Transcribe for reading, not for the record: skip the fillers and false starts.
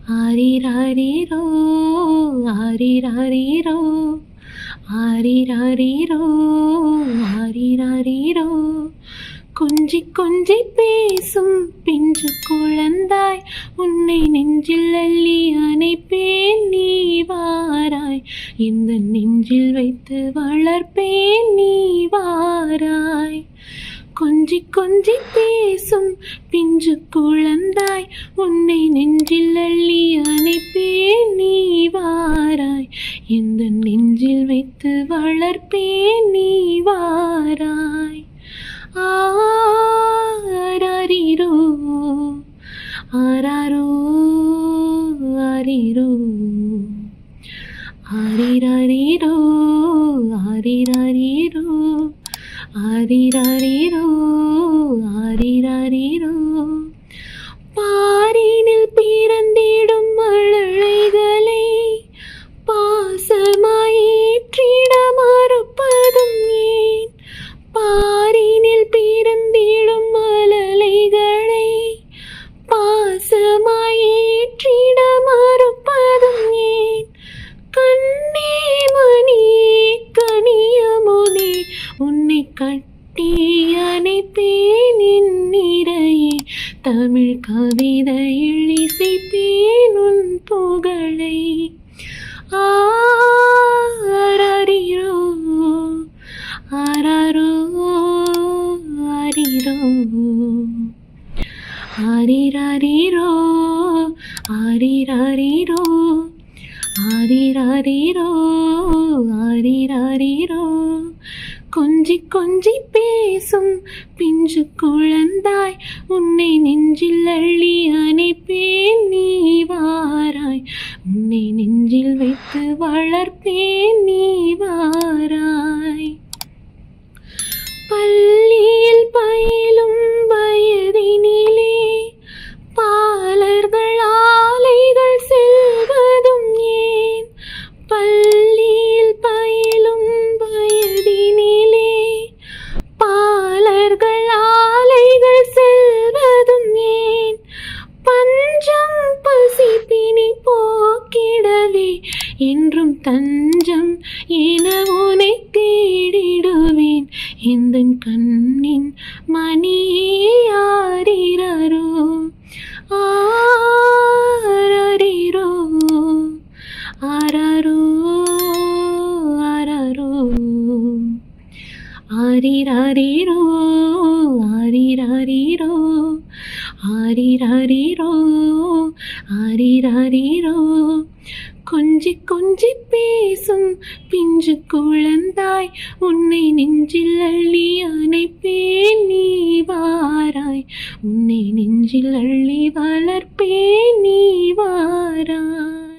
ஆரிராரிரோ ஆரிராரிரோ ஆரிராரிரோ ஆரிராரிரோ கொஞ்சி கொஞ்சி பேசும் பிஞ்சு குழந்தாய் உன்னை நெஞ்சில் அள்ளி அணைப்பேன் நீ வாராய் இந்த நெஞ்சில் வைத்து வளர்ப்பேன் நீ வாராய் கொஞ்சி கொஞ்சி பேசும் பிஞ்சு குழந்தாய் உன்னை நெஞ்சில் அள்ளி அணைப்பேன் நீ வாராய் இந்த நெஞ்சில் வைத்து வளர்ப்பேன் நீ வாராய் ஆராரிரோ ஆராரோ ஆரிரோ ஆரிராரிரோ ஆரிராரிரோ ஆரிராரிரோ ஆரிராரிரோ பாரினில் பிறந்திடும் மழலைகளை பாசமாயிற்றிட மறுப்பதும் ஏன் பாரினில் பிறந்திடும் மழலைகளை பாசமாயிற்றிட மறுப்பதும் ஏன் கண்ணே மணியே கனியமுதே உன்னை கட்டி அணைப்பேன் நிறையே தமிழ் கவிதையில் இசைப்பேன் உன் புகழை ஆராரிரோ ஆராரோ ஆரிரோ ஆரிராரிரோ ஆரிராரிரோ ஆரிராரிரோ ஆரிராரிரோ கொஞ்சி கொஞ்சி பேசும் பிஞ்சு குழந்தாய் உன்னை நெஞ்சில் அள்ளி அணைப்பேன் நீ வாராய் உன்னை நெஞ்சில் வைத்து வளர்ப்பேன் நீ வாராய் பள்ளியில் பயிலும் வயதினிலே பாலர்கள் ஆலைகள் செல்வதும் ஏன் பள்ளியில் பயிலும் வயதினிலே பாலர்கள் ஆலைகள் செல்வதும் ஏன் பஞ்சம் பசிப்பினி போக்கிடவே என்றும் தஞ்சம் என உனை தேடிடுவேன் எந்தன் கண்ணின் மணியே ஆரிராரோ ஆராரிரோ ஆராரோ ஆராரோ ஆரிராரிரோ ஆரிராரிரோ ஆரிராரிரோ ஆரிராரிரோ கொஞ்சி கொஞ்சி பேசும் பிஞ்சு குழந்தாய் உன்னை நெஞ்சில் அள்ளி அணைப்பேன் நீ வாராய் உன்னை நெஞ்சில் அள்ளி வளர்ப்பேன் நீ வாராய்.